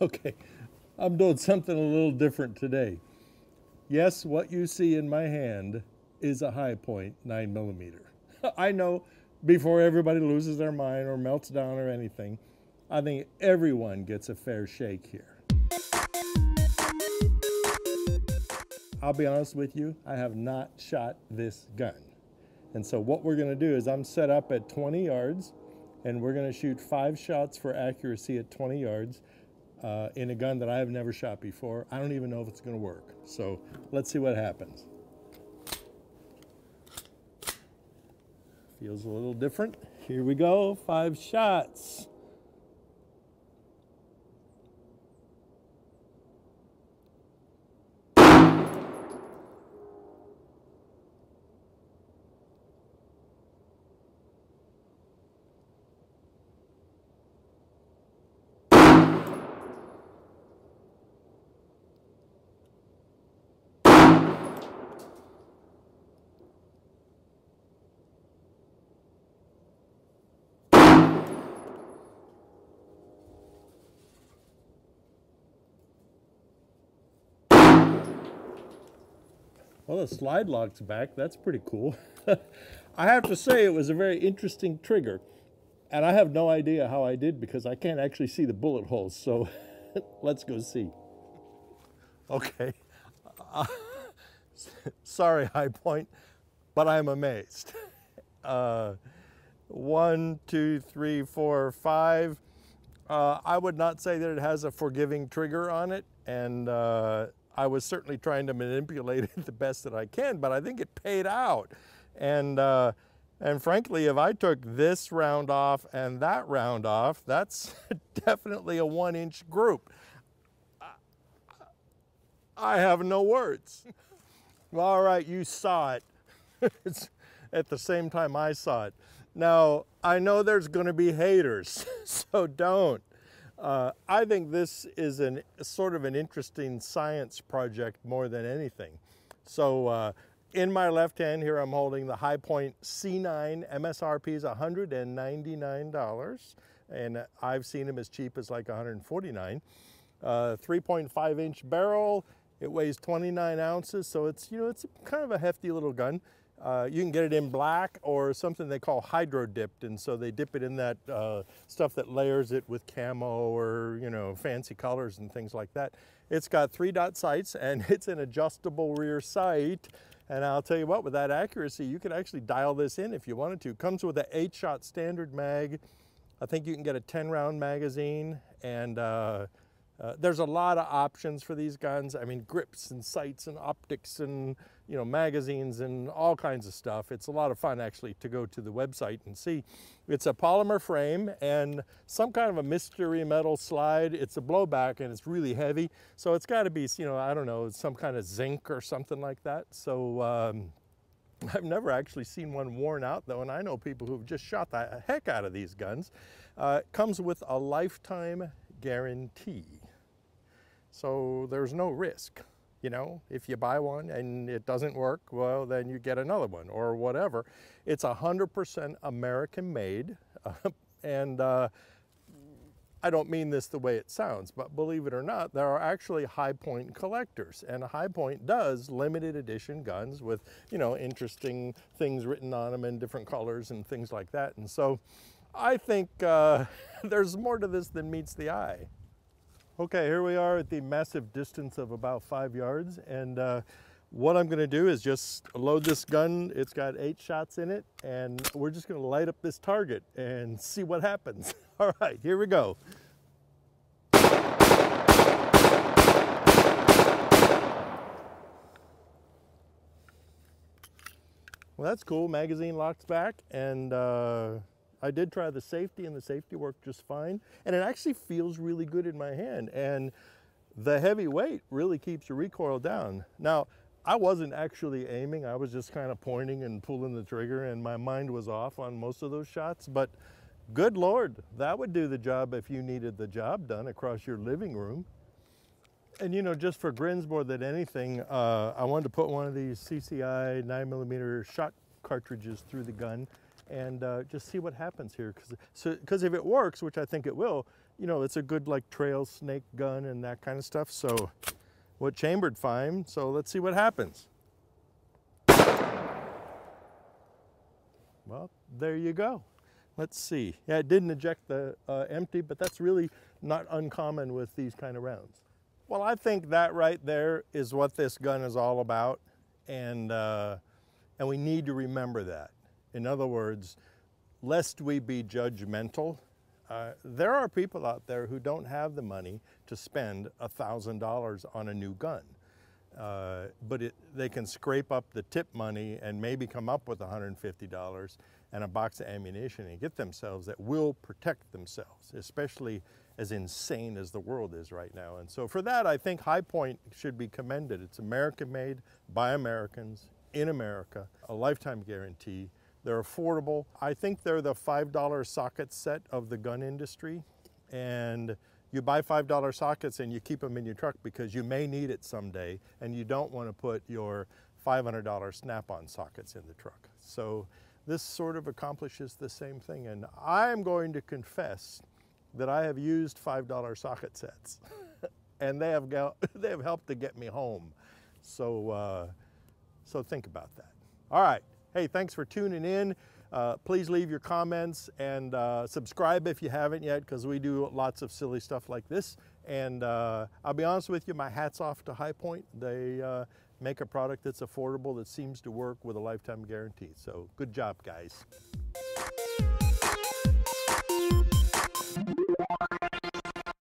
Okay, I'm doing something a little different today. Yes, what you see in my hand is a high point 9mm. I know, before everybody loses their mind or melts down or anything, I think everyone gets a fair shake here. I'll be honest with you, I have not shot this gun. And so what we're gonna do is I'm set up at 20 yards and we're gonna shoot 5 shots for accuracy at 20 yards in a gun that I have never shot before. I don't even know if it's gonna work. So let's see what happens. Feels a little different. Here we go, 5 shots. Well, the slide lock's back. That's pretty cool. I have to say it was a very interesting trigger. And I have no idea how I did because I can't actually see the bullet holes. So let's go see. Okay. Sorry, High Point, but I'm amazed. 1, 2, 3, 4, 5. I would not say that it has a forgiving trigger on it. And I was certainly trying to manipulate it the best that I can, but I think it paid out. And frankly, if I took this round off and that round off, that's definitely a 1-inch group. I have no words. All right, you saw it. It's at the same time I saw it. Now, I know there's gonna be haters, so don't. I think this is sort of an interesting science project more than anything. So in my left hand here, I'm holding the High Point C9. MSRP is $199, and I've seen them as cheap as like $149. 3.5-inch barrel. It weighs 29 ounces, so it's it's kind of a hefty little gun. You can get it in black or something they call hydro dipped, and so they dip it in that stuff that layers it with camo or fancy colors and things like that. It's got 3-dot sights and it's an adjustable rear sight. And I'll tell you what, with that accuracy, you can actually dial this in if you wanted to. It comes with an 8-shot standard mag. I think you can get a 10-round magazine, and there's a lot of options for these guns. I mean, grips and sights and optics and magazines and all kinds of stuff. It's a lot of fun actually to go to the website and see. It's a polymer frame and some kind of a mystery metal slide. It's a blowback and it's really heavy. So it's got to be, I don't know, some kind of zinc or something like that. So I've never actually seen one worn out though, and I know people who've just shot the heck out of these guns. It comes with a lifetime guarantee. So there's no risk. If you buy one and it doesn't work, well, then you get another one or whatever. It's 100% American made. And I don't mean this the way it sounds, but believe it or not, there are actually High Point collectors. And High Point does limited edition guns with, interesting things written on them in different colors and things like that. And so I think there's more to this than meets the eye. Okay, here we are at the massive distance of about 5 yards, and what I'm gonna do is just load this gun. It's got 8 shots in it, and we're just gonna light up this target and see what happens. All right, here we go. Well, that's cool. Magazine locks back, and I did try the safety, and the safety worked just fine. And it actually feels really good in my hand. And the heavy weight really keeps the recoil down. Now, I wasn't actually aiming. I was just kind of pointing and pulling the trigger, and my mind was off on most of those shots. But good Lord, that would do the job if you needed the job done across your living room. And just for grins more than anything, I wanted to put one of these CCI 9mm shot cartridges through the gun and just see what happens here. Because if it works, which I think it will, you know, it's a good like trail snake gun and that kind of stuff. So what chambered fine, so let's see what happens. Well, there you go. Let's see. Yeah, it didn't eject the empty, but that's really not uncommon with these kind of rounds. Well, I think that right there is what this gun is all about, and we need to remember that. In other words, lest we be judgmental, there are people out there who don't have the money to spend $1,000 on a new gun. But they can scrape up the tip money and maybe come up with $150 and a box of ammunition and get themselves that will protect themselves, especially as insane as the world is right now. And so for that, I think High Point should be commended. It's American made by Americans in America, a lifetime guarantee. They're affordable. I think they're the $5 socket set of the gun industry. And you buy $5 sockets and you keep them in your truck because you may need it someday, and you don't want to put your $500 snap-on sockets in the truck. So this sort of accomplishes the same thing. And I'm going to confess that I have used $5 socket sets and they have helped to get me home. So, so think about that. All right. Hey, thanks for tuning in. Please leave your comments and subscribe if you haven't yet, because we do lots of silly stuff like this. And I'll be honest with you, my hat's off to High Point. They make a product that's affordable, that seems to work with a lifetime guarantee. So good job, guys.